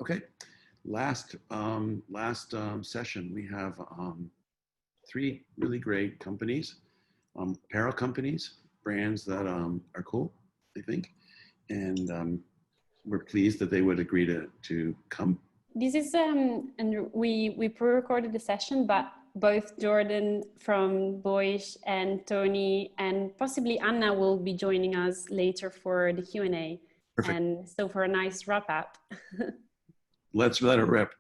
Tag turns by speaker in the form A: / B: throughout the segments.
A: Okay, last session, we have three really great companies, apparel companies, brands that are cool, I think, and we're pleased that they would agree to come.
B: This is and we pre-recorded the session, but both Jordan from Boish and Tony and possibly Anna will be joining us later for the Q&A.
A: Perfect.
B: And so for a nice wrap up.
A: Let's let it rip.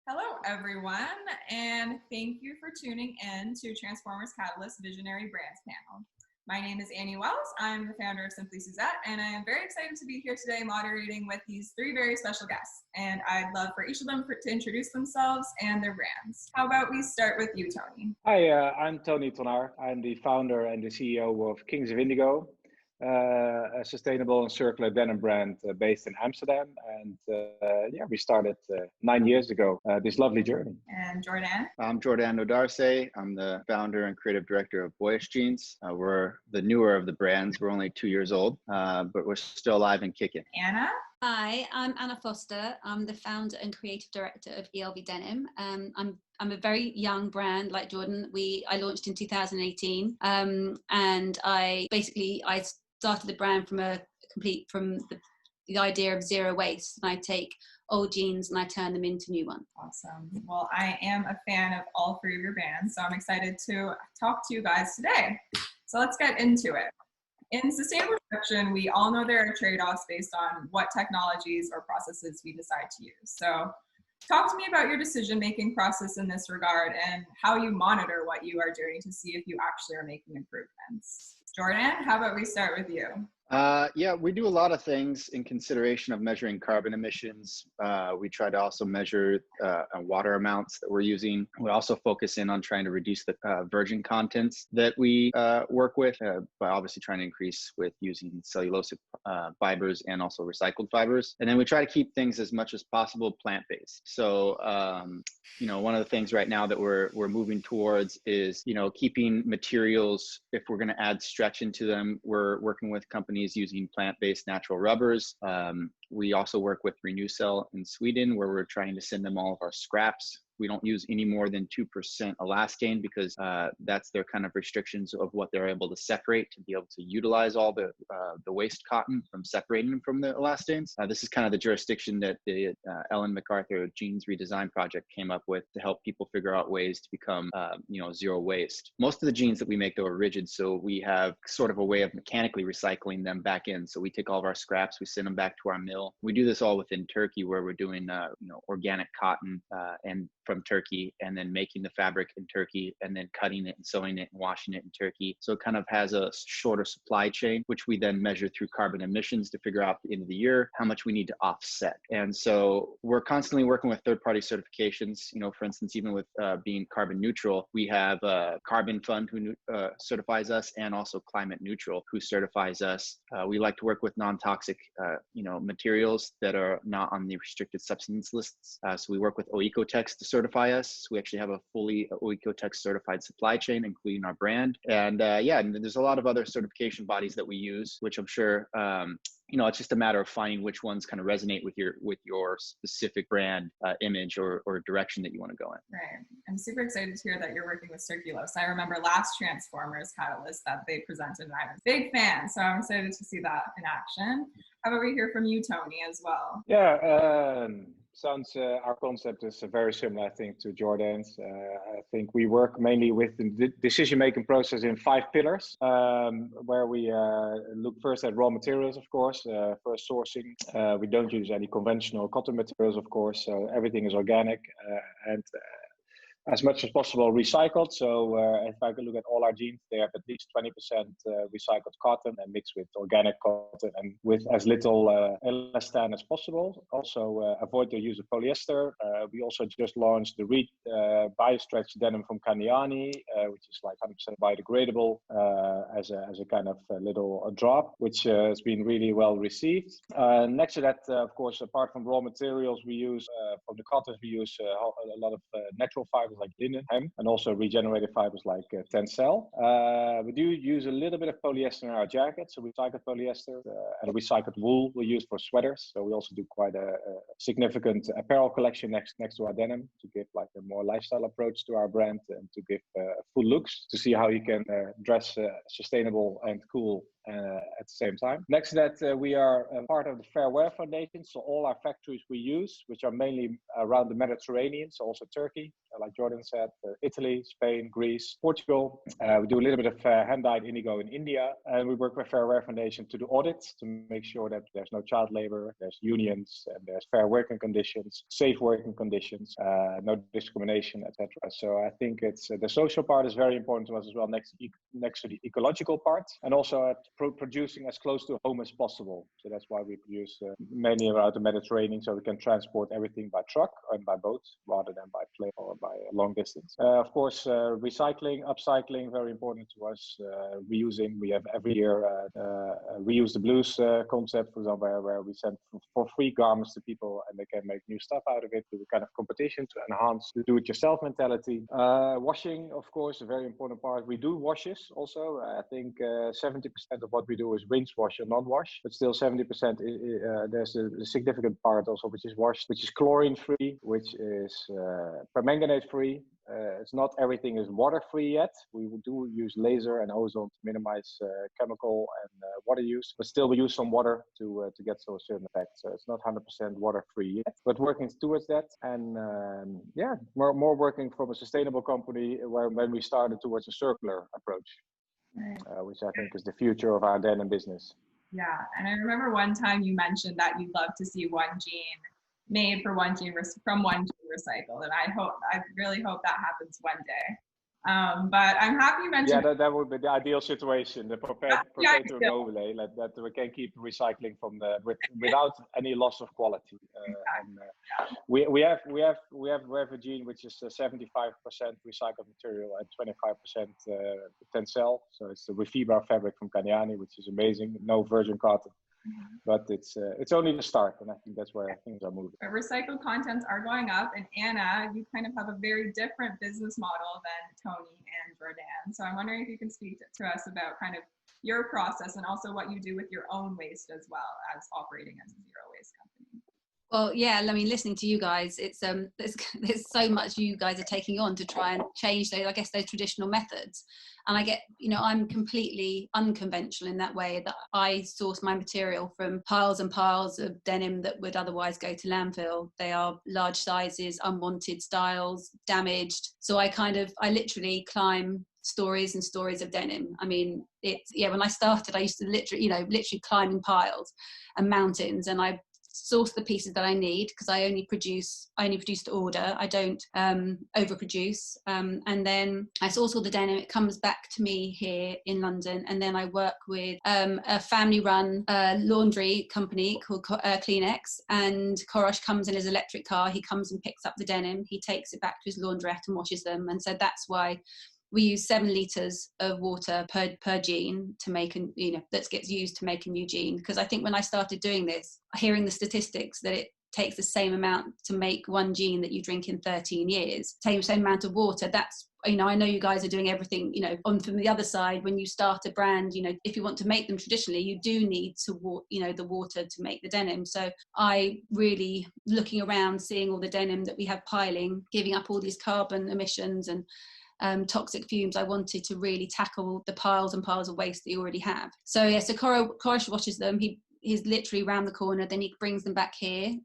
C: Hello, everyone, and thank you for tuning in to Transformers Catalyst Visionary Brands Panel. My name is Annie Wells. I'm the founder of Simply Suzette, and I am very excited to be here today moderating with these three very special guests. And I'd love for each of them to introduce themselves and their brands. How about we start with you, Tony?
D: Hi, I'm Tony Tonnar. I'm the founder and the CEO of Kings of Indigo, a sustainable and circular denim brand based in Amsterdam. And yeah, we started 9 years ago, this lovely journey.
C: And Jordan?
E: I'm Jordan Odarse. I'm the founder and creative director of Boyish Jeans. We're the newer of the brands. We're only 2 years old, but we're still alive and kicking.
C: Anna?
F: Hi, I'm Anna Foster. I'm the founder and creative director of ELV Denim. I'm a very young brand like Jordan. I launched in 2018, and I started the brand from the idea of zero waste, and I take old jeans and I turn them into new ones.
C: Awesome. Well, I am a fan of all three of your brands, so I'm excited to talk to you guys today. So let's get into it. In sustainable production, we all know there are trade-offs based on what technologies or processes we decide to use. So talk to me about your decision-making process in this regard and how you monitor what you are doing to see if you actually are making improvements. Jordan, how about we start with you?
E: Yeah, we do a lot of things in consideration of measuring carbon emissions. We try to also measure water amounts that we're using. We also focus in on trying to reduce the virgin contents that we work with by obviously trying to increase with using cellulosic fibers and also recycled fibers. And then we try to keep things as much as possible plant-based. So, you know, one of the things right now that we're moving towards is, you know, keeping materials, if we're going to add stretch into them, we're working with companies using plant-based natural rubbers. We also work with Newcell in Sweden, where we're trying to send them all of our scraps. We don't use any more than 2% elastane because that's their kind of restrictions of what they're able to separate to be able to utilize all the waste cotton from separating them from the elastanes. This is kind of the jurisdiction that the Ellen MacArthur Jeans Redesign Project came up with to help people figure out ways to become, you know, zero waste. Most of the jeans that we make though are rigid, so we have sort of a way of mechanically recycling them back in. So we take all of our scraps, we send them back to our mill. We do this all within Turkey, where we're doing, you know, organic cotton and from Turkey, and then making the fabric in Turkey, and then cutting it and sewing it and washing it in Turkey. So it kind of has a shorter supply chain, which we then measure through carbon emissions to figure out at the end of the year how much we need to offset. And so we're constantly working with third-party certifications. You know, for instance, even with being carbon neutral, we have Carbon Fund who certifies us, and also Climate Neutral who certifies us. We like to work with non-toxic, you know, materials that are not on the restricted substance lists. So we work with Oecotex to certify us. We actually have a fully Oecotex certified supply chain, including our brand. And yeah, and there's a lot of other certification bodies that we use, which I'm sure, you know, it's just a matter of finding which ones kind of resonate with your specific brand image or direction that you want to go in.
C: Right. I'm super excited to hear that you're working with Circulose. I remember last Transformers Catalyst that they presented, and I'm a big fan, so I'm excited to see that in action. How about we hear from you, Tony, as well?
D: Yeah, sounds our concept is very similar, I think, to Jordan's. I think we work mainly with the decision-making process in 5 pillars, where we look first at raw materials, of course, first sourcing. We don't use any conventional cotton materials, of course, so everything is organic and as much as possible recycled. So if I could look at all our jeans, they have at least 20% recycled cotton and mixed with organic cotton and with as little elastane as possible. Also avoid the use of polyester. We also just launched the BioStretch denim from Candiani, which is like 100% biodegradable as a kind of a little drop, which has been really well received. Next to that, of course, apart from raw materials, we use from the cottons, we use a lot of natural fibers like linen, hemp, and also regenerated fibers like tencel. We do use a little bit of polyester in our jackets, so recycled polyester, and recycled wool we use for sweaters. So we also do quite a significant apparel collection next to our denim to give like a more lifestyle approach to our brand and to give full looks, to see how you can dress sustainable and cool at the same time. Next to that, we are part of the Fairway Foundation. So all our factories we use, which are mainly around the Mediterranean, so also Turkey, like Jordan said, Italy, Spain, Greece, Portugal. We do a little bit of hand-dyed indigo in India, and we work with Fairway Foundation to do audits to make sure that there's no child labor, there's unions, and there's fair working conditions, safe working conditions, no discrimination, etc. So I think it's the social part is very important to us as well, next to the ecological part, and also at producing as close to home as possible. So that's why we produce mainly around the Mediterranean, so we can transport everything by truck and by boat rather than by plane or by a long distance. Of course, recycling, upcycling, very important to us. Reusing, we have every year Reuse the Blues concept, for example, where we send for free garments to people and they can make new stuff out of it, to a kind of competition to enhance the do-it-yourself mentality. Washing, of course, a very important part. We do washes also. I think 70% of what we do is rinse, wash, and non-wash, but still 70% there's a significant part also which is washed, which is chlorine-free, which is permanganate-free. It's not everything is water-free yet. We do use laser and ozone to minimize chemical and water use, but still we use some water to get to a certain effect. So it's not 100% water-free yet, but working towards that. And yeah, more working from a sustainable company when we started towards a circular approach, which I think is the future of our denim business.
C: Yeah, and I remember one time you mentioned that you'd love to see one jean made for one jean from one jean recycled, and I really hope that happens one day. But I'm happy you mentioned.
D: Yeah, that would be the ideal situation. The perpetuum mobile, that we can keep recycling from without any loss of quality. We have a jean which is 75% recycled material and 25% tencel. So it's the Refibra fabric from Kalyani, which is amazing. No virgin cotton. But it's only the start, and I think that's where things are moving.
C: Recycled contents are going up, and Anna, you kind of have a very different business model than Tony and Jordan. So I'm wondering if you can speak to us about kind of your process and also what you do with your own waste as well as operating as a zero waste company.
F: Well, yeah, I mean, listening to you guys, it's there's so much you guys are taking on to try and change those, I guess, those traditional methods. And I get, I'm completely unconventional in that way, that I source my material from piles and piles of denim that would otherwise go to landfill. They are large sizes, unwanted styles, damaged. So I literally climb stories and stories of denim. I mean, when I started, I used to literally climbing piles and mountains, and I source the pieces that I need, because I only produce to order. I don't overproduce, and then I source all the denim. It comes back to me here in London, and then I work with a family-run laundry company called Kleenex, and Korosh comes in his electric car. He comes and picks up the denim. He takes it back to his laundrette and washes them, and so that's why we use 7 litres of water per jean to make that gets used to make a new jean. Because I think when I started doing this, hearing the statistics that it takes the same amount to make one jean that you drink in 13 years, same amount of water, that's, I know you guys are doing everything, on from the other side. When you start a brand, if you want to make them traditionally, you do need to, the water to make the denim. So I really, looking around, seeing all the denim that we have piling, giving up all these carbon emissions and toxic fumes, I wanted to really tackle the piles and piles of waste that you already have. So yeah, so Korosh washes them. He's literally around the corner. Then he brings them back here.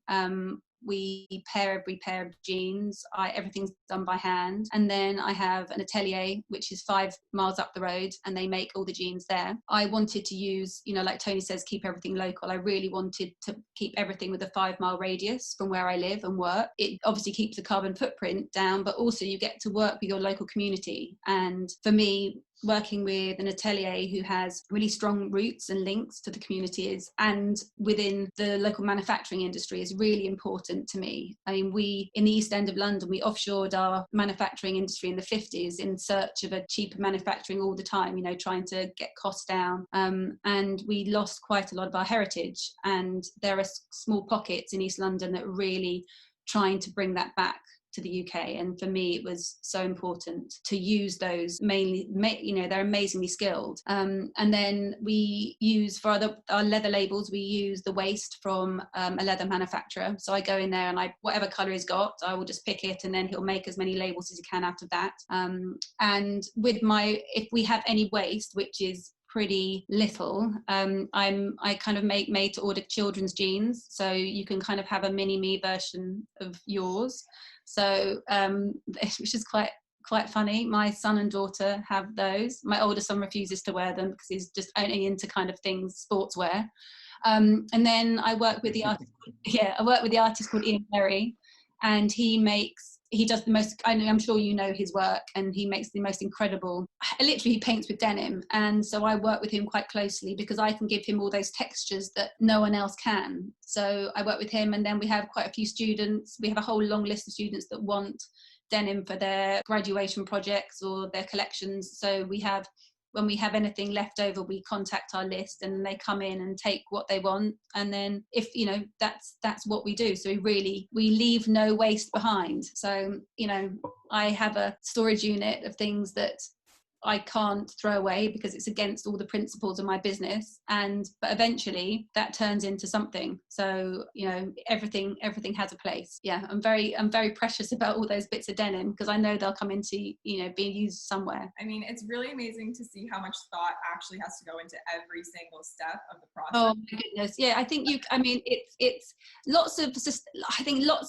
F: We pair every pair of jeans. Everything's done by hand. And then I have an atelier, which is 5 miles up the road, and they make all the jeans there. I wanted to use, like Tony says, keep everything local. I really wanted to keep everything with a 5-mile radius from where I live and work. It obviously keeps the carbon footprint down, but also you get to work with your local community. And for me, working with an atelier who has really strong roots and links to the communities and within the local manufacturing industry is really important to me. I mean, we, in the East End of London, we offshored our manufacturing industry in the 50s in search of a cheaper manufacturing all the time, trying to get costs down. And we lost quite a lot of our heritage. And there are small pockets in East London that are really trying to bring that back. to the UK. And for me, it was so important to use those mainly, you know, they're amazingly skilled. And then we use for our leather labels, we use the waste from a leather manufacturer. So I go in there and whatever color he's got, I will just pick it, and then he'll make as many labels as he can out of that. And with if we have any waste, which is pretty little, I kind of make made to order children's jeans, so you can kind of have a mini me version of yours. So which is quite funny. My son and daughter have those. My older son refuses to wear them because he's just only into kind of things, sportswear. And then I work with the artist. Yeah, I work with the artist called Ian Berry, and he does the most, I'm sure you know his work, and he makes the most incredible, literally he paints with denim. And so I work with him quite closely because I can give him all those textures that no one else can. So I work with him, and then we have quite a few students. We have a whole long list of students that want denim for their graduation projects or their collections. So when we have anything left over, we contact our list and they come in and take what they want. And then if, you know, that's what we do. So we leave no waste behind. So, you know, I have a storage unit of things that I can't throw away because it's against all the principles of my business. But eventually that turns into something. So, you know, everything has a place. Yeah, I'm very precious about all those bits of denim because I know they'll come into, you know, being used somewhere.
C: I mean, it's really amazing to see how much thought actually has to go into every single step of the process.
F: Oh my goodness. Yeah, I think it's lots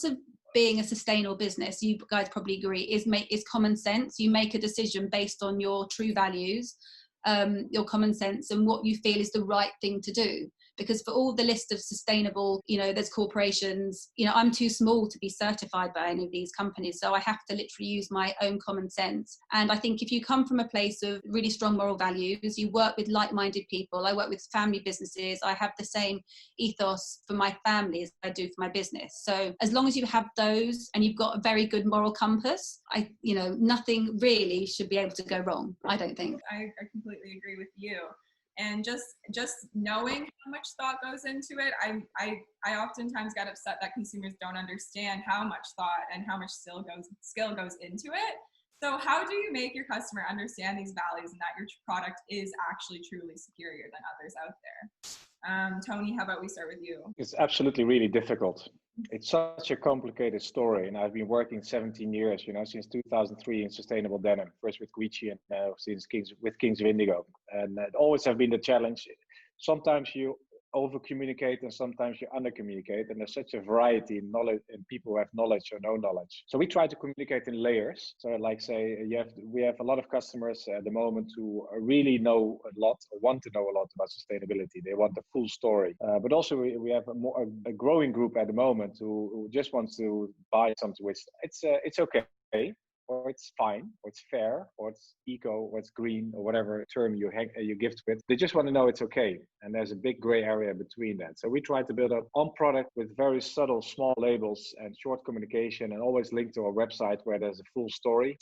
F: of being a sustainable business, you guys probably agree, is common sense. You make a decision based on your true values, your common sense, and what you feel is the right thing to do. Because for all the list of sustainable, you know, there's corporations, you know, I'm too small to be certified by any of these companies. So I have to literally use my own common sense. And I think if you come from a place of really strong moral values, you work with like-minded people. I work with family businesses. I have the same ethos for my family as I do for my business. So as long as you have those and you've got a very good moral compass, you know, nothing really should be able to go wrong, I don't think.
C: I completely agree with you. And just knowing how much thought goes into it, I oftentimes get upset that consumers don't understand how much thought and how much skill goes into it. So how do you make your customer understand these values and that your product is actually truly superior than others out there? Tony, how about we start with you?
D: It's absolutely really difficult. It's such a complicated story, and I've been working 17 years, you know, since 2003 in sustainable denim, first with Gucci and now since Kings of Indigo. And it always have been the challenge. Sometimes you over communicate and sometimes you under communicate, and there's such a variety in knowledge and people who have knowledge or no knowledge. So we try to communicate in layers. So like say we have a lot of customers at the moment who really know a lot or want to know a lot about sustainability. They want the full story, but also we have a growing group at the moment who just wants to buy something which it's okay, or it's fine, or it's fair, or it's eco, or it's green, or whatever term you give to it. They just want to know it's okay. And there's a big gray area between that. So we try to build up on product with very subtle, small labels and short communication, and always link to our website where there's a full story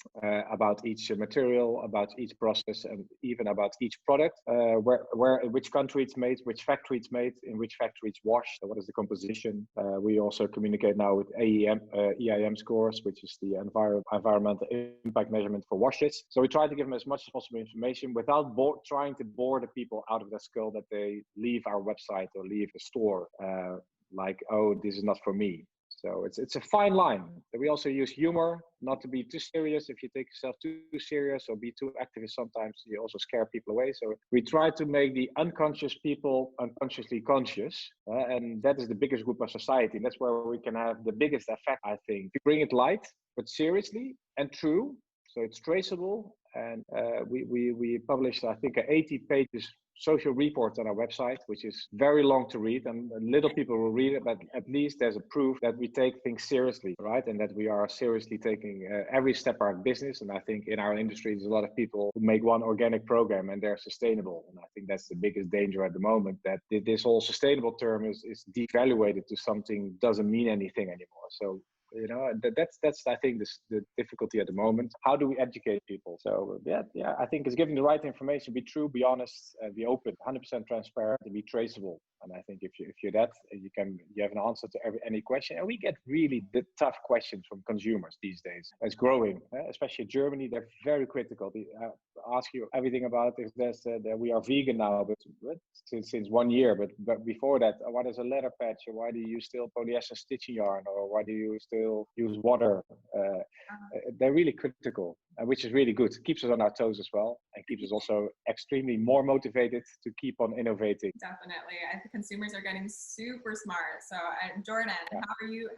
D: about each material, about each process, and even about each product, in which country it's made, which factory it's made, in which factory it's washed, what is the composition. We also communicate now with EIM scores, which is the environmental impact measurement for washes. So we try to give them as much as possible information without trying to bore the people out of their skull that they leave our website or leave the store like, oh, this is not for me. So it's a fine line. We also use humor, not to be too serious. If you take yourself too serious or be too activist, sometimes you also scare people away. So we try to make the unconscious people unconsciously conscious. And that is the biggest group of society. And that's where we can have the biggest effect, I think. We bring it light, but seriously and true. So it's traceable. And we published, I think, 80 pages social report on our website, which is very long to read, and little people will read it, but at least there's a proof that we take things seriously, right? And that we are seriously taking every step of our business. And I think in our industry, there's a lot of people who make one organic program and they're sustainable. And I think that's the biggest danger at the moment, that this whole sustainable term is devaluated to something doesn't mean anything anymore. So You know, that's I think the difficulty at the moment. How do we educate people? So yeah, I think it's giving the right information, be true, be honest, be open, 100% transparent, and be traceable. And I think if you're that, you have an answer to any question. And we get really the tough questions from consumers these days. It's growing, especially in Germany. They're very critical. They ask you everything about if there's that we are vegan now, but since 1 year. But before that, what is a leather patch? Or why do you still polyester stitching yarn? Or why do you still use water? They're really critical, which is really good. It keeps us on our toes as well, and keeps us also extremely more motivated to keep on innovating.
C: Definitely. I think consumers are getting super smart. So Jordan,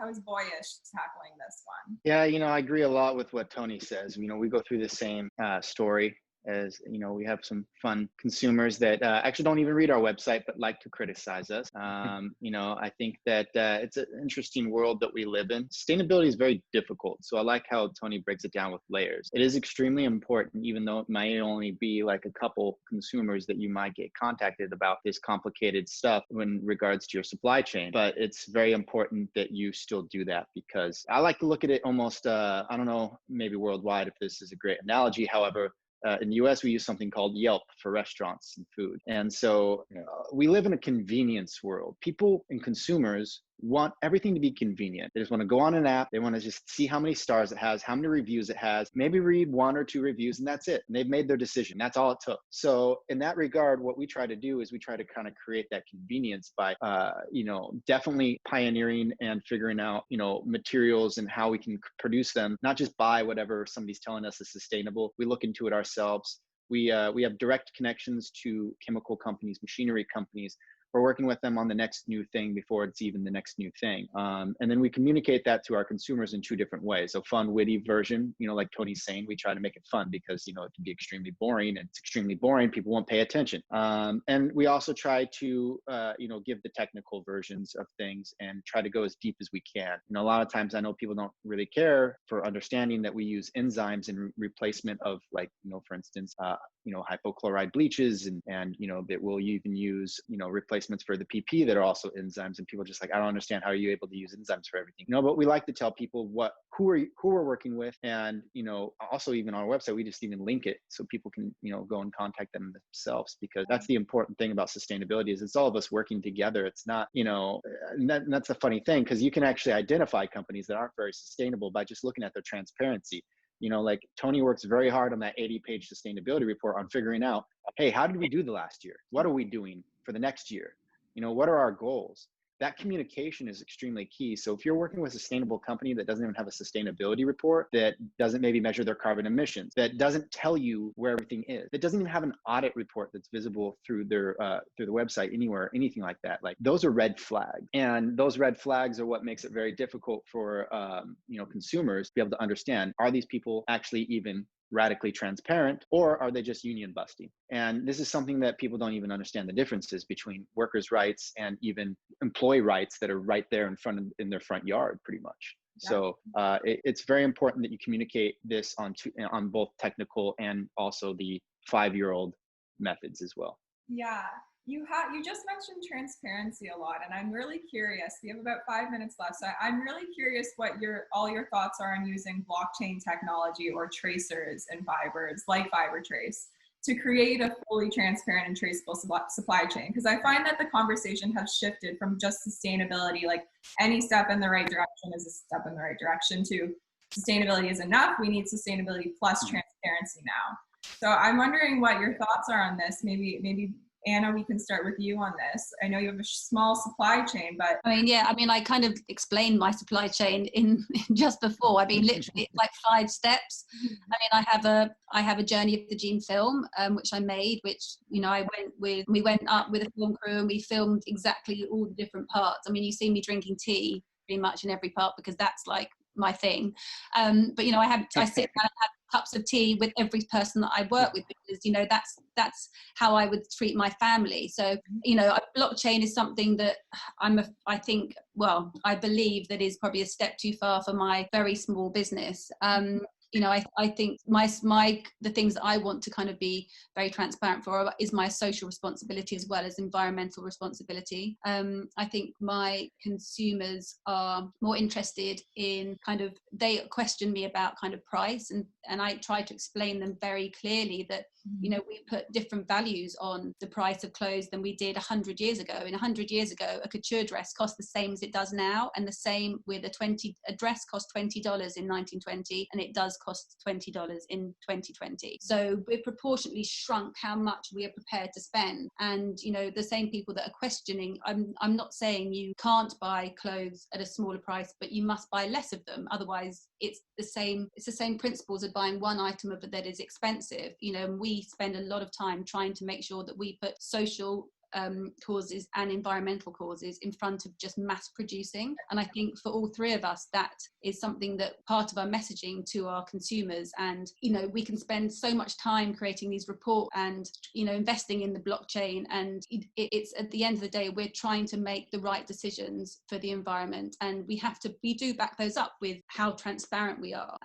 C: how is Boyish tackling this one?
E: Yeah, I agree a lot with what Tony says. We go through the same story. As we have some fun consumers that actually don't even read our website but like to criticize us. I think that it's an interesting world that we live in. Sustainability is very difficult, so I like how Tony breaks it down with layers. It is extremely important, even though it might only be like a couple consumers that you might get contacted about this complicated stuff in regards to your supply chain. But it's very important that you still do that, because I like to look at it almost, I don't know, maybe worldwide if this is a great analogy. However, in the US, we use something called Yelp for restaurants and food. And so we live in a convenience world. People and consumers want everything to be convenient. They just want to go on an app. They want to just see how many stars it has, how many reviews it has, maybe read 1 or 2 reviews, and that's it. And they've made their decision. That's all it took. So in that regard, what we try to do is we try to kind of create that convenience by, definitely pioneering and figuring out, materials and how we can produce them, not just buy whatever somebody's telling us is sustainable. We look into it ourselves. We have direct connections to chemical companies, machinery companies. We're working with them on the next new thing before it's even the next new thing. And then we communicate that to our consumers in 2 different ways. A fun, witty version, like Tony's saying, we try to make it fun because, it can be extremely boring, and it's extremely boring. People won't pay attention. And we also try to, give the technical versions of things and try to go as deep as we can. A lot of times I know people don't really care for understanding that we use enzymes in replacement of, like, for instance, hypochlorite bleaches and that we'll even use, replacements for the PP that are also enzymes. And people are just like, I don't understand, how are you able to use enzymes for everything? But we like to tell people who we're working with. And, also even on our website, we just even link it so people can, go and contact them themselves, because that's the important thing about sustainability is it's all of us working together. It's not, and that's the funny thing, because you can actually identify companies that aren't very sustainable by just looking at their transparency. Like Tony works very hard on that 80-page sustainability report on figuring out, hey, how did we do the last year? What are we doing for the next year? What are our goals? That communication is extremely key. So if you're working with a sustainable company that doesn't even have a sustainability report, that doesn't maybe measure their carbon emissions, that doesn't tell you where everything is, that doesn't even have an audit report that's visible through their through the website anywhere, anything like that, like those are red flags. And those red flags are what makes it very difficult for consumers to be able to understand, are these people actually even radically transparent, or are they just union busting? And this is something that people don't even understand, the differences between workers' rights and even employee rights that are right there in their front yard, pretty much. Yeah. So it's very important that you communicate this on both technical and also the 5-year-old methods as well.
C: Yeah. You just mentioned transparency a lot, and I'm really curious. We have about 5 minutes left, so I'm really curious what all your thoughts are on using blockchain technology or tracers and fibers like FiberTrace to create a fully transparent and traceable supply chain. Because I find that the conversation has shifted from just sustainability, like any step in the right direction is a step in the right direction, to sustainability is enough. We need sustainability plus transparency now. So I'm wondering what your thoughts are on this. Maybe Anna, we can start with you on this. I know you have a small supply chain, but
F: I kind of explained my supply chain in just before. Literally it's like 5 steps. I have a Journey of the Gene film, which I made, which, we went up with a film crew and we filmed exactly all the different parts. You see me drinking tea pretty much in every part because that's like my thing. I sit down and have cups of tea with every person that I work with, because that's how I would treat my family. So blockchain is something that I believe that is probably a step too far for my very small business. you know, I think the things that I want to kind of be very transparent for is my social responsibility as well as environmental responsibility. I think my consumers are more interested in kind of, they question me about kind of price, and I try to explain them very clearly that, you know, we put different values on the price of clothes than we did 100 years ago. And 100 years ago, a couture dress cost the same as it does now, and the same with a dress cost $20 in 1920, and it does cost $20 in 2020. So we've proportionately shrunk how much we are prepared to spend. And, you know, the same people that are questioning, I'm not saying you can't buy clothes at a smaller price, but you must buy less of them. Otherwise, it's the same principles of buying one item of it that is expensive. You know, we spend a lot of time trying to make sure that we put social causes and environmental causes in front of just mass producing. And I think for all three of us, that is something that part of our messaging to our consumers. And, you know, we can spend so much time creating these reports and, you know, investing in the blockchain. And it's at the end of the day, we're trying to make the right decisions for the environment. And we do back those up with how transparent we are.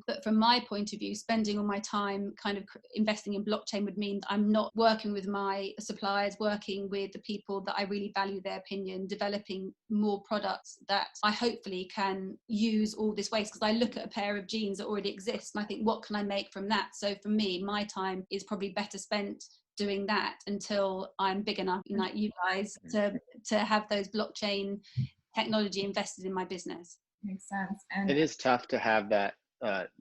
F: But from my point of view, spending all my time kind of investing in blockchain would mean that I'm not working with my suppliers, working with the people that I really value their opinion, developing more products that I hopefully can use all this waste. Because I look at a pair of jeans that already exist and I think, what can I make from that? So for me, my time is probably better spent doing that until I'm big enough, like you guys, to have those blockchain technology invested in my business.
C: Makes sense. And
E: it is tough to have that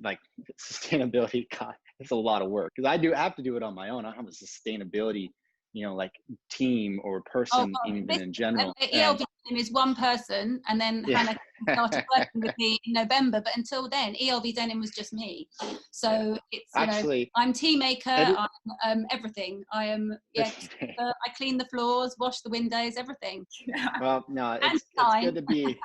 E: like sustainability. God, it's a lot of work, because I have to do it on my own. I have a sustainability, you know, like team or person, even in general.
F: ELV is one person, and then Hannah started working with me in November. But until then, ELV Denim was just me. So it's actually, I'm tea maker. I'm everything. I am. Yeah, I clean the floors, wash the windows, everything.
E: Well, no, it's good to be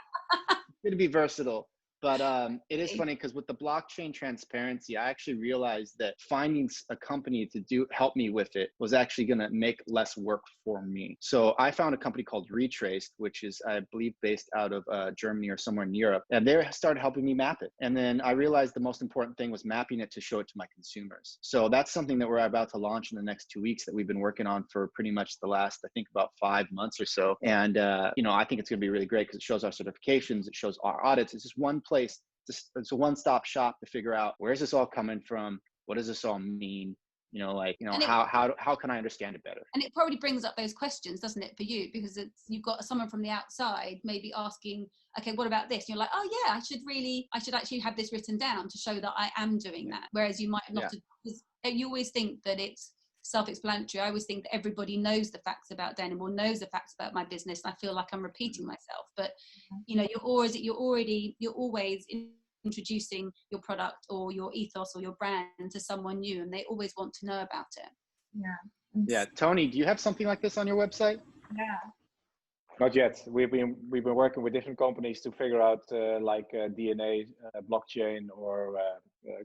E: good to be versatile. But it is funny because with the blockchain transparency, I actually realized that finding a company to help me with it was actually going to make less work for me. So I found a company called Retraced, which is, I believe, based out of Germany or somewhere in Europe. And they started helping me map it. And then I realized the most important thing was mapping it to show it to my consumers. So that's something that we're about to launch in the next 2 weeks that we've been working on for pretty much the last, I think, about 5 months or so. And, you know, I think it's going to be really great because it shows our certifications, it shows our audits. It's just one place. It's a one-stop shop to figure out, where's this all coming from? What does this all mean? You know, like, you know, how can I understand it better? And
F: it probably brings up those questions, doesn't it, for you? Because you've got someone from the outside maybe asking, okay, what about this? And you're like, oh yeah, I should actually have this written down to show that I am doing that. Whereas you might have not. You always think that it's self-explanatory. I always think that everybody knows the facts about denim or knows the facts about my business. And I feel like I'm repeating myself, but you know, you're always introducing your product or your ethos or your brand to someone new, and they always want to know about it.
E: Yeah. Tony, do you have something like this on your website?
C: Yeah.
D: Not yet. We've been working with different companies to figure out like DNA, blockchain, or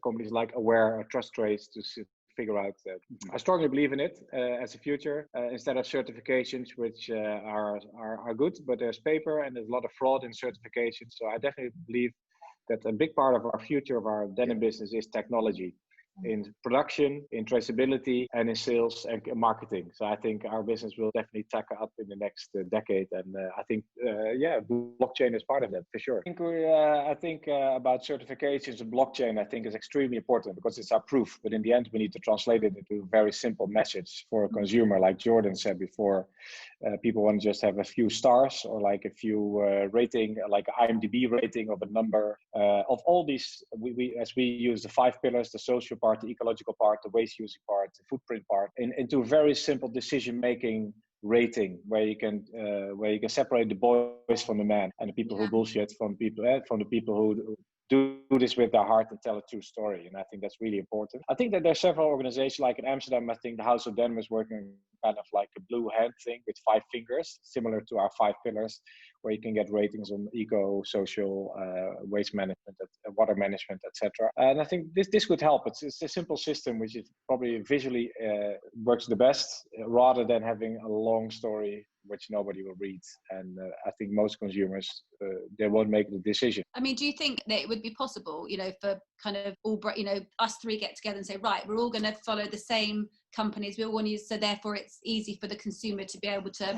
D: companies like Aware or Trust Trace to figure out that. I strongly believe in it as a future instead of certifications, which are good, but there's paper and there's a lot of fraud in certifications. So I definitely believe that a big part of our future of our denim business is technology, in production, in traceability, and in sales and marketing. So I think our business will definitely tackle up in the next decade. And I think, blockchain is part of that for sure. I think about certifications and blockchain, I think is extremely important because it's our proof. But in the end, we need to translate it into a very simple message for a consumer. Like Jordan said before, people want to just have a few stars or like a few rating, like an IMDb rating of a number of all these. As we use the 5 pillars, the social part, the ecological part, the waste using part, the footprint part, into a very simple decision-making rating where you can separate the boys from the men and the people who bullshit from the people who do this with their heart and tell a true story. And I think that's really important. I think that there are several organizations, like in Amsterdam, I think the House of Denim is working kind of like a blue hand thing with 5 fingers, similar to our 5 pillars, where you can get ratings on eco, social, waste management, water management, etc. And I think this could help. It's a simple system which is probably visually works the best, rather than having a long story which nobody will read. And I think most consumers, they won't make the decision.
F: I mean, do you think that it would be possible, you know, for kind of all, you know, us three get together and say, right, we're all going to follow the same companies, we all want to use, so therefore it's easy for the consumer to be able to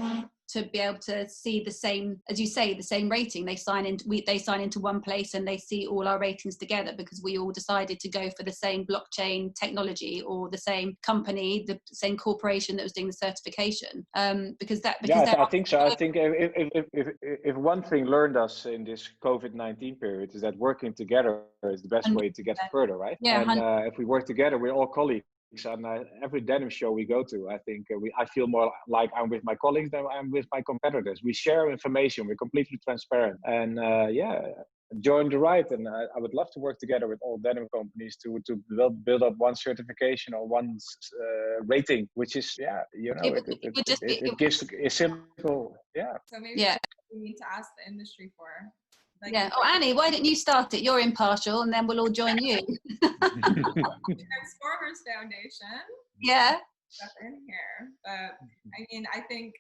F: see the same, as you say, the same rating. They sign into one place and they see all our ratings together because we all decided to go for the same blockchain technology or the same company, the same corporation that was doing the certification.
D: I think so. I think if one thing learned us in this COVID-19 period is that working together is the best way to get further, right?
F: Yeah,
D: and if we work together, we're all colleagues. And every denim show we go to, I think I feel more like I'm with my colleagues than I'm with my competitors. We share information. We're completely transparent. And join the ride. And I would love to work together with all denim companies to build up one certification or one rating, which is, it gives a simple,
C: So maybe we need to ask the industry for. Like,
F: yeah. Oh, Annie, why don't you start it? You're impartial, and then we'll all join you.
C: Transformers Foundation.
F: Yeah.
C: Stuff in here, but I mean, I think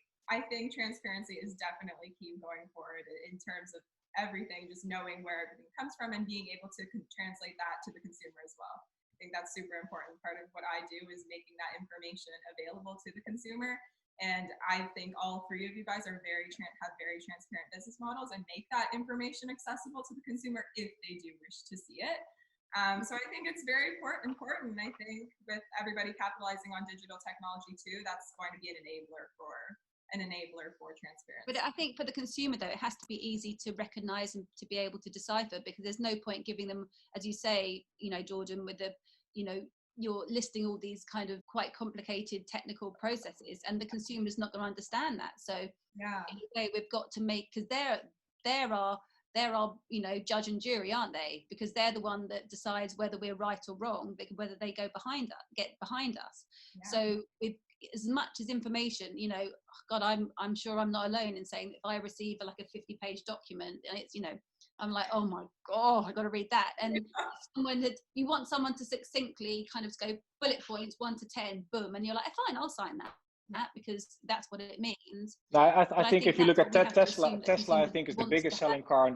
C: transparency is definitely key going forward in terms of everything. Just knowing where everything comes from and being able to translate that to the consumer as well. I think that's super important. Part of what I do is making that information available to the consumer. And I think all three of you guys are have very transparent business models and make that information accessible to the consumer if they do wish to see it. So I think it's very important. I think with everybody capitalizing on digital technology too, that's going to be an enabler for transparency.
F: But I think for the consumer though, it has to be easy to recognize and to be able to decipher, because there's no point giving them, as you say, you know, Jordan, with the, you know, you're listing all these kind of quite complicated technical processes and the consumer's not going to understand that. So anyway, we've got to make, because there are, you know, judge and jury, aren't they? Because they're the one that decides whether we're right or wrong, whether they get behind us. Yeah. So with as much as information, you know, God, I'm sure I'm not alone in saying that if I receive like a 50-page document and it's, you know, I'm like, oh my God, I got to read that. And you want someone to succinctly kind of go bullet points 1 to 10, boom, and you're like, fine, I'll sign that because that's what it means.
D: I think if you look at Tesla, I think is the biggest selling car.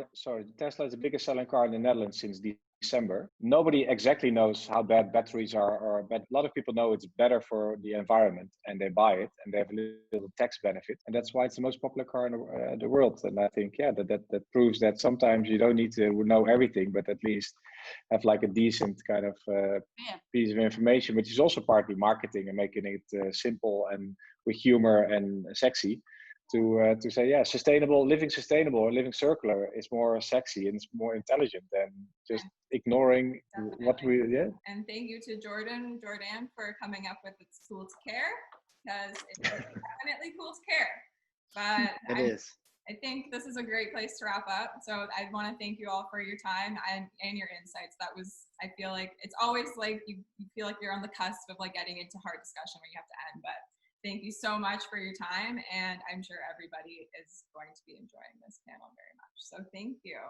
D: Tesla is the biggest selling car in the Netherlands since December. Nobody exactly knows how bad batteries are, but a lot of people know it's better for the environment, and they buy it, and they have a little tax benefit, and that's why it's the most popular car in the world. And I think, that proves that sometimes you don't need to know everything, but at least have like a decent kind of piece of information, which is also partly marketing and making it simple and with humor and sexy. To say, living sustainable or living circular is more sexy and it's more intelligent than just ignoring what we.
C: And thank you to Jordan for coming up with It's Cool to Care, because it's definitely cool to care. But I think this is a great place to wrap up. So I want to thank you all for your time and your insights. I feel like it's always like you feel like you're on the cusp of like getting into hard discussion where you have to end, but thank you so much for your time, and I'm sure everybody is going to be enjoying this panel very much. So thank you.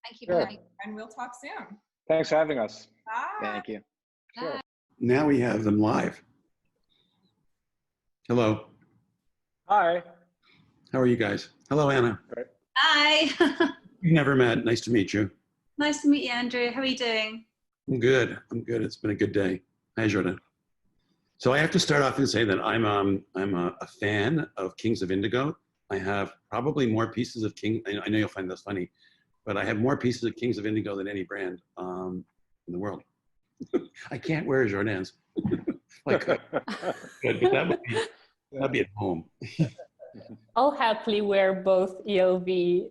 F: Thank you. Sure.
C: And we'll talk soon.
D: Thanks for having us.
C: Bye.
E: Thank you.
D: Sure.
A: Now we have them live. Hello.
D: Hi.
A: How are you guys? Hello, Anna.
D: Great.
F: Hi.
A: We've never met. Nice to meet you.
F: Nice to meet you, Andrew. How are you doing?
A: I'm good. It's been a good day. Hi, Jordan. So I have to start off and say that I'm a fan of Kings of Indigo. I have probably more pieces of I know you'll find this funny, but I have more pieces of Kings of Indigo than any brand in the world. I can't wear Jordan's. Like, good, but that'd be at home.
B: I'll happily wear both ELV,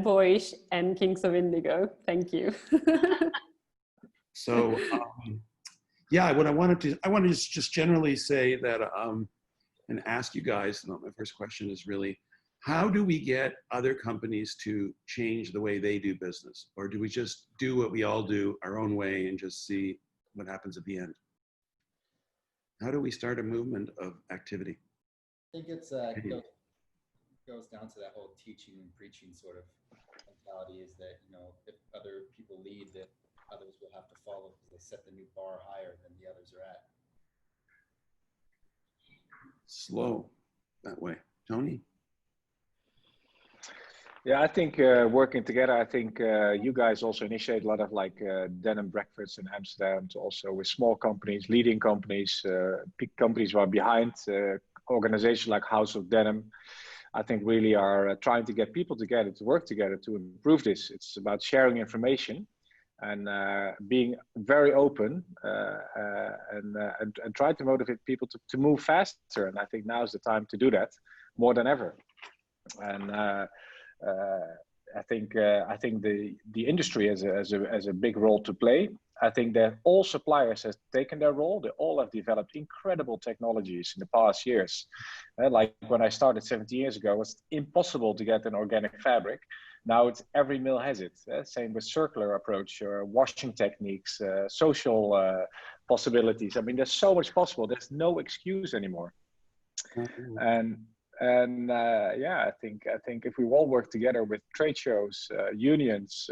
B: Boyish, and Kings of Indigo. Thank you.
A: So. What I want to just generally say that, and ask you guys, my first question is really, how do we get other companies to change the way they do business? Or do we just do what we all do our own way and just see what happens at the end? How do we start a movement of activity?
G: I think it goes down to that whole teaching and preaching sort of mentality, is that, you know, if other people lead, that others will have to follow because they set the new bar higher than the others are at.
A: Slow that way. Tony?
D: Yeah, I think working together, I think you guys also initiate a lot of like denim breakfasts in Amsterdam, to also with small companies, leading companies, big companies who are behind, organizations like House of Denim. I think really are trying to get people together to work together to improve this. It's about sharing information and being very open and try to motivate people to move faster. And I think now is the time to do that more than ever. And I think the industry has a big role to play. I think that all suppliers have taken their role. They all have developed incredible technologies in the past years. Like when I started 17 years ago, it was impossible to get an organic fabric. Now it's every mill has it. Same with circular approach, washing techniques, social possibilities. I mean, there's so much possible. There's no excuse anymore. And yeah, I think if we all work together with trade shows, unions,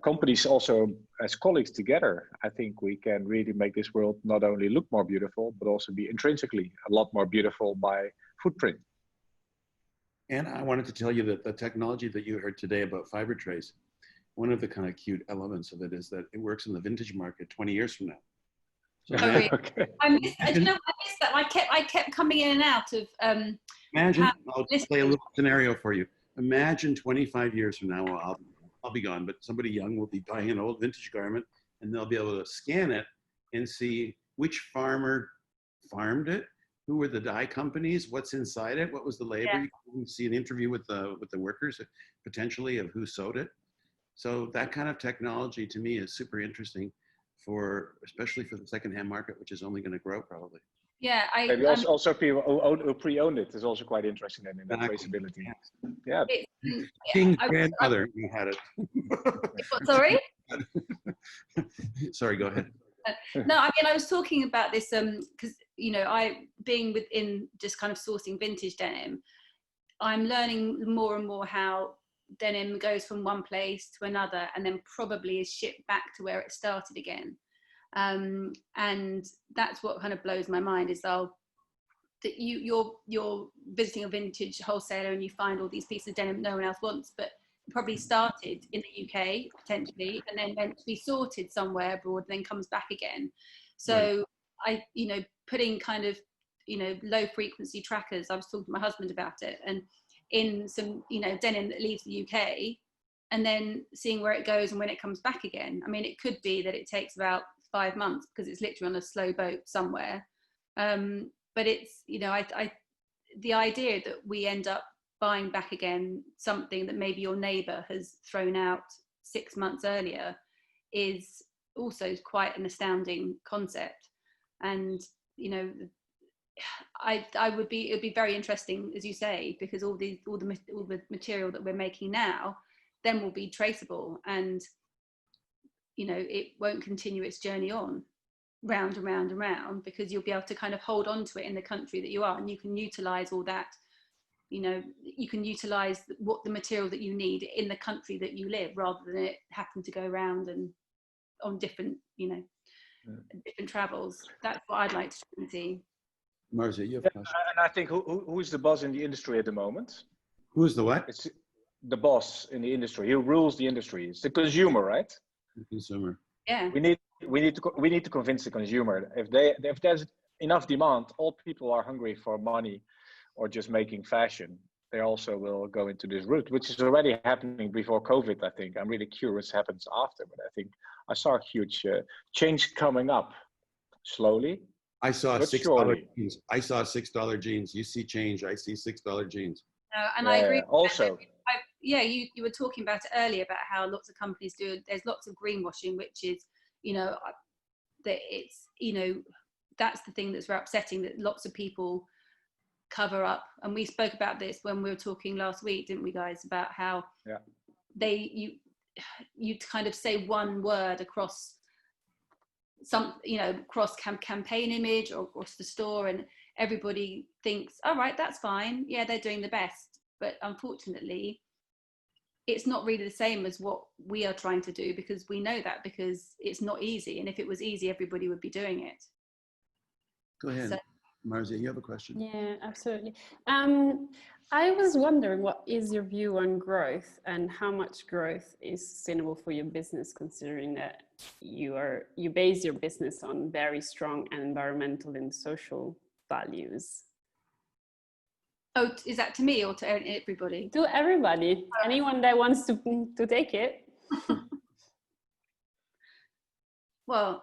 D: companies also as colleagues together, I think we can really make this world not only look more beautiful, but also be intrinsically a lot more beautiful by footprint.
A: And I wanted to tell you that the technology that you heard today about fiber trace, one of the kind of cute elements of it is that it works in the vintage market 20 years from now. So
F: really? Okay. I missed that. I kept coming in and out of.
A: Imagine, I'll play a little scenario for you. Imagine 25 years from now, well, I'll be gone, but somebody young will be buying an old vintage garment and they'll be able to scan it and see which farmer farmed it, who were the dye companies, what's inside it, what was the labor. Yeah. You can see an interview with the workers potentially of who sewed it. So that kind of technology to me is super interesting especially for the secondhand market, which is only going to grow probably.
F: Yeah,
D: maybe also people who pre-owned it is also quite interesting in that traceability. Yeah.
A: King's grandmother, you had it.
F: Sorry?
A: Sorry, go ahead.
F: No, I mean, I was talking about this because, you know, being within just kind of sourcing vintage denim, I'm learning more and more how denim goes from one place to another and then probably is shipped back to where it started again. And that's what kind of blows my mind is that you're visiting a vintage wholesaler and you find all these pieces of denim no one else wants, but probably started in the UK potentially and then meant to be sorted somewhere abroad and then comes back again. So right. Putting kind of, low frequency trackers, I was talking to my husband about it, and in some, denim that leaves the UK and then seeing where it goes and when it comes back again. I mean, it could be that it takes about 5 months because it's literally on a slow boat somewhere. But it's, the idea that we end up buying back again something that maybe your neighbor has thrown out 6 months earlier is also quite an astounding concept. And, it would be very interesting, as you say, because all the material that we're making now then will be traceable, and it won't continue its journey on round and round and round, because you'll be able to kind of hold on to it in the country that you are, and you can utilize all that. You can utilize what the material that you need in the country that you live, rather than it having to go around and on different different travels. That's what I'd like to see.
A: Marzia, you have
D: and I think who's the boss in the industry at the moment?
A: Who's the what?
D: It's the boss in the industry. Who rules the industry? It's the consumer, right?
A: The consumer.
F: Yeah.
D: We need to convince the consumer. If there's enough demand, all people are hungry for money or just making fashion. They also will go into this route, which is already happening before COVID. I think I'm really curious what happens after, but I think I saw a huge change coming up slowly.
A: I saw $6 jeans. I saw $6 jeans. You see change. I see $6 jeans.
F: And I agree.
D: Also,
F: you were talking about it earlier about how lots of companies do. There's lots of greenwashing, which is, that it's, that's the thing that's very upsetting, that lots of people cover up. And we spoke about this when we were talking last week, didn't we, guys, about how you kind of say one word across some, cross campaign image or across the store, and everybody thinks, all right, that's fine. Yeah, they're doing the best. But unfortunately, it's not really the same as what we are trying to do, because we know that, because it's not easy. And if it was easy, everybody would be doing it.
A: Go ahead. Marzia, you have a question?
B: Yeah, absolutely. I was wondering, what is your view on growth and how much growth is sustainable for your business, considering that you base your business on very strong environmental and social values?
F: Oh, is that to me or to everybody?
B: To everybody, anyone that wants to take it.
F: Well,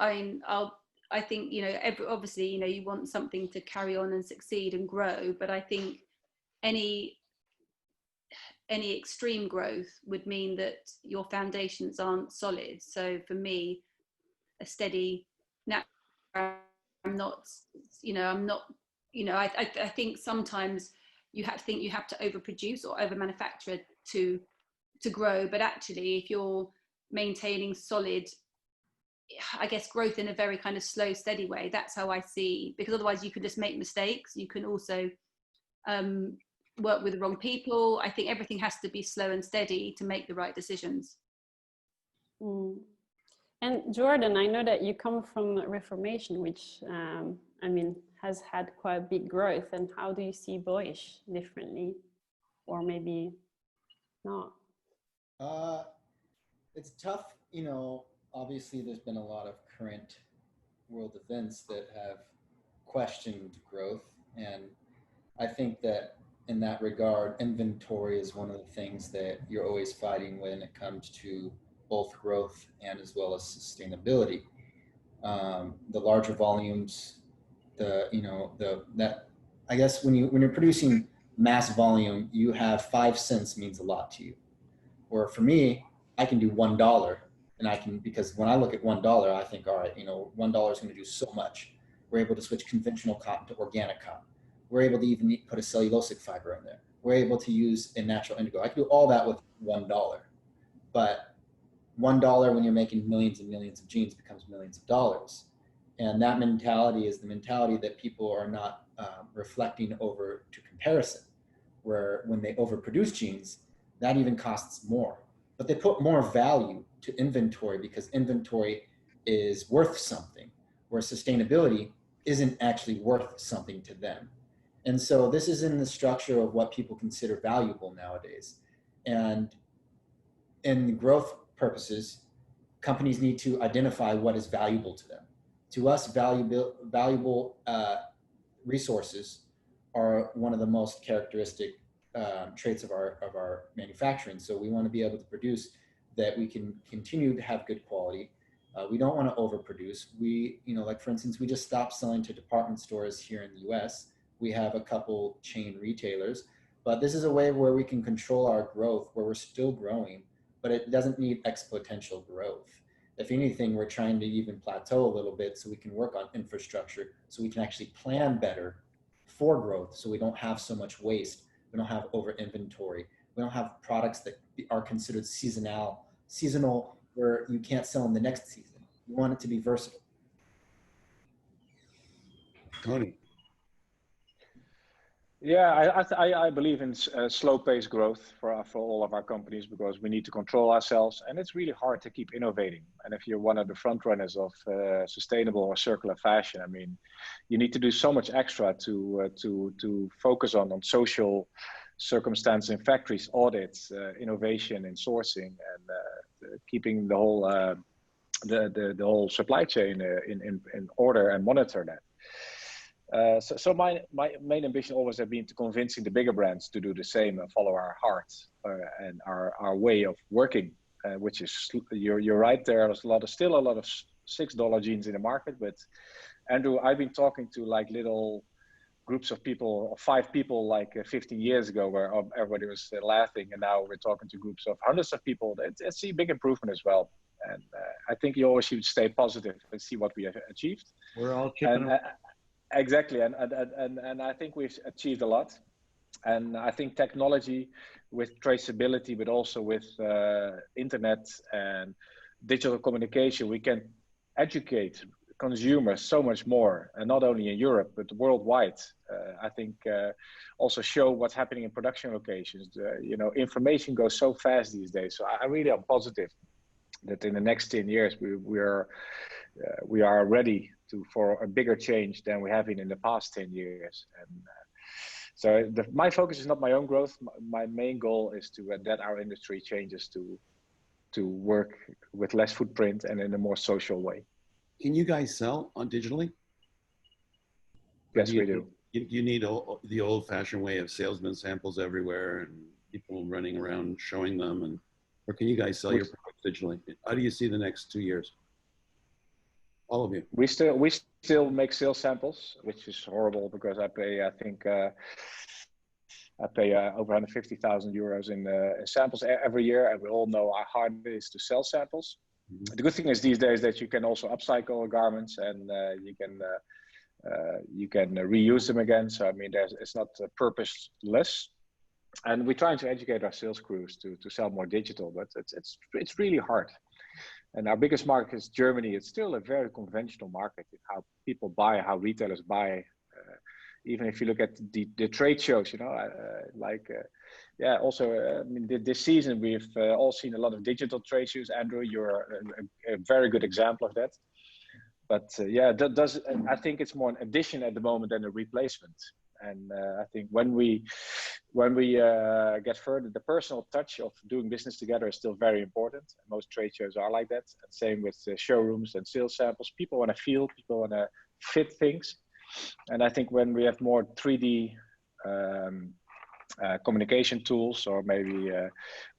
F: I think, you know, obviously, you know, you want something to carry on and succeed and grow, but I think any extreme growth would mean that your foundations aren't solid. So for me, a steady, I think sometimes you have to think you have to overproduce or over manufacture to grow, but actually if you're maintaining solid, I guess, growth in a very kind of slow, steady way, that's how I see, because otherwise you can just make mistakes. You can also work with the wrong people. I think everything has to be slow and steady to make the right decisions.
B: And Jordan, I know that you come from Reformation, which I mean has had quite big growth. And how do you see Boyish differently, or maybe not?
G: It's tough, you know. Obviously, there's been a lot of current world events that have questioned growth, and I think that in that regard, inventory is one of the things that you're always fighting when it comes to both growth and as well as sustainability. The larger volumes, I guess when you're producing mass volume, you have 5 cents means a lot to you. Or for me, I can do $1, and because when I look at $1, I think, all right, you know, $1 is going to do so much. We're able to switch conventional cotton to organic cotton. We're able to even put a cellulosic fiber in there. We're able to use a natural indigo. I can do all that with $1, but $1 when you're making millions and millions of jeans becomes millions of dollars. And that mentality is the mentality that people are not reflecting over to comparison, where when they overproduce jeans, that even costs more. But they put more value to inventory because inventory is worth something, where sustainability isn't actually worth something to them. And so this is in the structure of what people consider valuable nowadays. And in growth purposes, companies need to identify what is valuable to them. To us, valuable resources are one of the most characteristic traits of our manufacturing. So we want to be able to produce that we can continue to have good quality. We don't want to overproduce. Like for instance, we just stopped selling to department stores here in the US. We have a couple chain retailers, but this is a way where we can control our growth, where we're still growing, but it doesn't need exponential growth. If anything, we're trying to even plateau a little bit so we can work on infrastructure, so we can actually plan better for growth, so we don't have so much waste. We don't have over inventory. We don't have products that are considered seasonal, where you can't sell in the next season. You want it to be versatile.
A: Tony.
D: Yeah, I believe in slow-paced growth for all of our companies, because we need to control ourselves, and it's really hard to keep innovating. And if you're one of the front runners of sustainable or circular fashion, I mean, you need to do so much extra to focus on social circumstances in factories, audits, innovation in sourcing, and keeping the whole supply chain in order and monitor that. So my main ambition always has been to convincing the bigger brands to do the same and follow our hearts and our way of working, which is, you're right, there's still a lot of $6 jeans in the market. But Andrew, I've been talking to like little groups of people, 5 people, like 15 years ago, where everybody was laughing, and now we're talking to groups of hundreds of people. I see big improvement as well, and I think you always should stay positive and see what we have achieved.
A: We're all chipping away.
D: Exactly, and I think we've achieved a lot, and I think technology with traceability, but also with internet and digital communication, we can educate consumers so much more, and not only in Europe but worldwide. I think also show what's happening in production locations. Information goes so fast these days, so I really am positive that in the next 10 years we are ready for a bigger change than we have been in the past 10 years. And so my focus is not my own growth. My main goal is that our industry changes to work with less footprint and in a more social way.
A: Can you guys sell on digitally?
D: Yes, we do.
A: You need the old-fashioned way of salesman samples everywhere and people running around showing them, or can you guys sell your products digitally? How do you see the next 2 years? All of you.
D: We still make sales samples, which is horrible because I pay, I think, over 150,000 euros in samples every year, and we all know how hard it is to sell samples. Mm-hmm. The good thing is these days that you can also upcycle garments, and you can reuse them again. So I mean, it's not purposeless. And we're trying to educate our sales crews to sell more digital, but it's really hard. And our biggest market is Germany. It's still a very conventional market in how people buy, how retailers buy. Even if you look at the trade shows, you know, also, I mean, this season we've all seen a lot of digital trade shows. Andrew, you're a very good example of that. But I think it's more an addition at the moment than a replacement. And I think when we get further, the personal touch of doing business together is still very important. Most trade shows are like that. And same with showrooms and sales samples. People want to feel, people want to fit things. And I think when we have more 3D communication tools, or maybe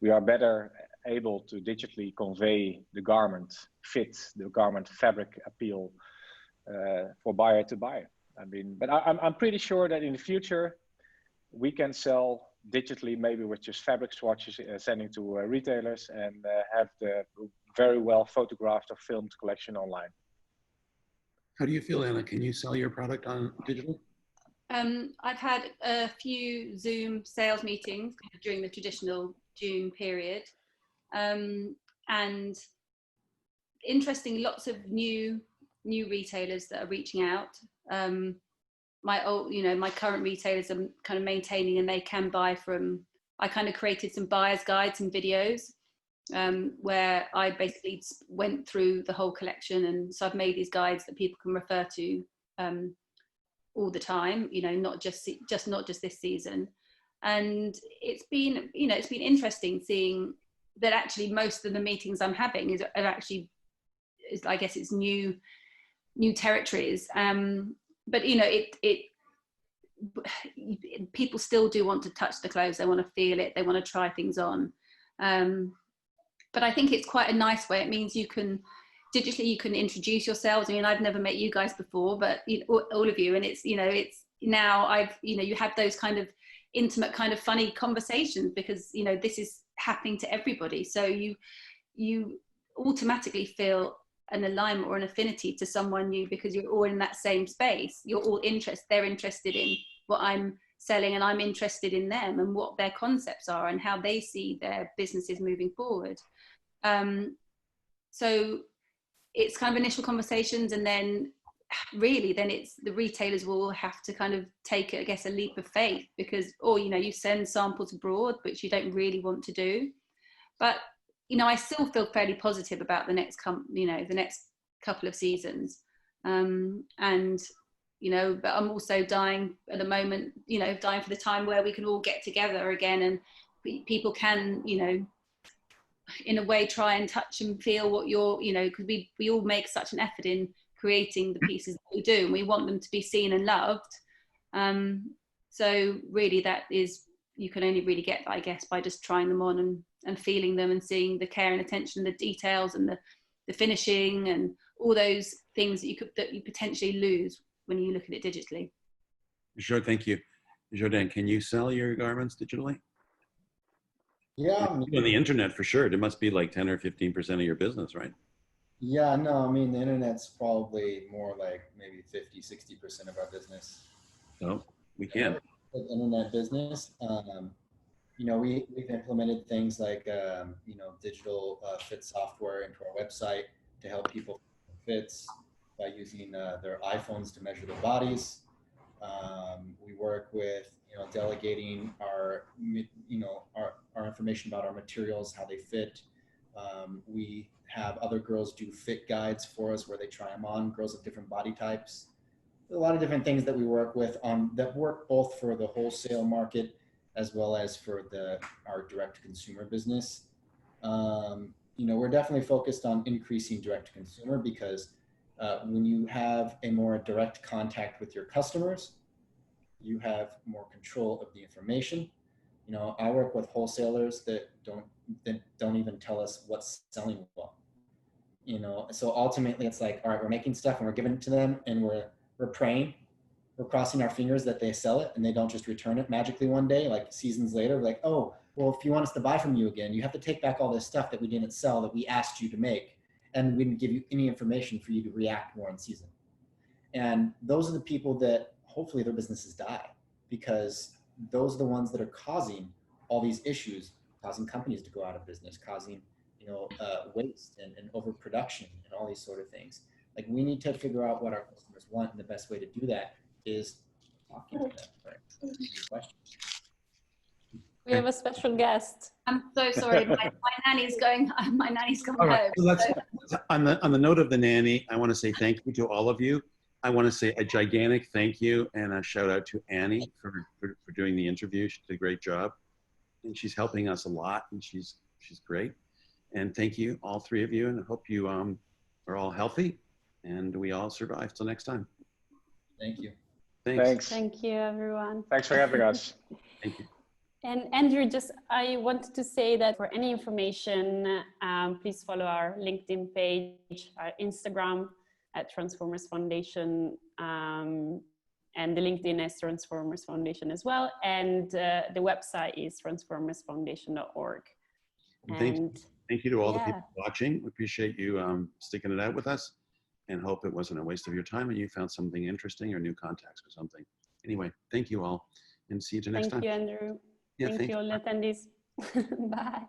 D: we are better able to digitally convey the garment fit, the garment fabric appeal for buyer to buyer. I mean, but I'm pretty sure that in the future we can sell digitally, maybe with just fabric swatches, sending to retailers, and have the very well photographed or filmed collection online.
A: How do you feel, Anna? Can you sell your product on digital?
F: I've had a few Zoom sales meetings during the traditional June period, and interesting, lots of new retailers that are reaching out. My current retailers are kind of maintaining, and they can buy from. I kind of created some buyer's guides and videos where I basically went through the whole collection, and so I've made these guides that people can refer to all the time. You know, not just this season. And it's been interesting seeing that actually most of the meetings I'm having is I guess it's new territories. But you know, people still do want to touch the clothes. They want to feel it. They want to try things on. But I think it's quite a nice way. It means you can introduce yourselves. I mean, I've never met you guys before, but all of you, and it's now you have those kind of intimate, kind of funny conversations, because this is happening to everybody. So you automatically feel an alignment or an affinity to someone new, because you're all in that same space. You're all they're interested in what I'm selling, and I'm interested in them and what their concepts are and how they see their businesses moving forward. So it's kind of initial conversations, and then it's the retailers will have to kind of take, I guess, a leap of faith, because you send samples abroad, which you don't really want to do. But I still feel fairly positive about the next couple of seasons. But I'm also dying at the moment, dying for the time where we can all get together again, and people can, in a way try and touch and feel what because we all make such an effort in creating the pieces that we do, and we want them to be seen and loved. So really you can only really get that, I guess, by just trying them on and feeling them and seeing the care and attention, the details and the finishing and all those things that you potentially lose when you look at it digitally.
A: Sure, thank you. Jordan, can you sell your garments digitally?
G: Yeah.
A: On the internet, for sure. It must be like 10 or 15% of your business, right?
G: Yeah, no, I mean, the internet's probably more like maybe 50-60% of our business.
A: So we can.
G: The internet business. We've implemented things like, digital fit software into our website to help people fits by using their iPhones to measure their bodies. We work with, delegating our information about our materials, how they fit. We have other girls do fit guides for us where they try them on, girls of different body types. A lot of different things that we work with on that work both for the wholesale market as well as for our direct consumer business. You know, we're definitely focused on increasing direct to consumer because when you have a more direct contact with your customers, you have more control of the information. You know, I work with wholesalers that don't even tell us what's selling well. You know, so ultimately it's like, all right, we're making stuff and we're giving it to them and we're praying, we're crossing our fingers that they sell it and they don't just return it magically one day, like seasons later, we're like, oh, well, if you want us to buy from you again, you have to take back all this stuff that we didn't sell that we asked you to make, and we didn't give you any information for you to react more in season. And those are the people that hopefully their businesses die, because those are the ones that are causing all these issues, causing companies to go out of business, causing, you know, waste and overproduction and all these sort of things. Like, we need to figure out what our customers want, and the best way to do that is talking to them. Right?
B: We have a special guest.
F: I'm so sorry. My nanny's going. My nanny's coming home.
A: So on the note of the nanny, I want to say thank you to all of you. I want to say a gigantic thank you and a shout out to Annie for doing the interview. She did a great job, and she's helping us a lot, and she's great. And thank you, all three of you, and I hope you are all healthy and we all survive till next time.
G: Thank you.
A: Thanks.
B: Thank you, everyone.
D: Thanks for having us.
A: Thank you.
B: And Andrew, I wanted to say that for any information, please follow our LinkedIn page, our Instagram at Transformers Foundation, and the LinkedIn is Transformers Foundation as well. And the website is transformersfoundation.org.
A: Thank you to all the people watching. We appreciate you sticking it out with us, and hope it wasn't a waste of your time and you found something interesting or new contacts or something. Anyway, thank you all, and see you next time.
B: Thank you, Andrew.
A: Yeah,
B: thank you all attendees. Bye.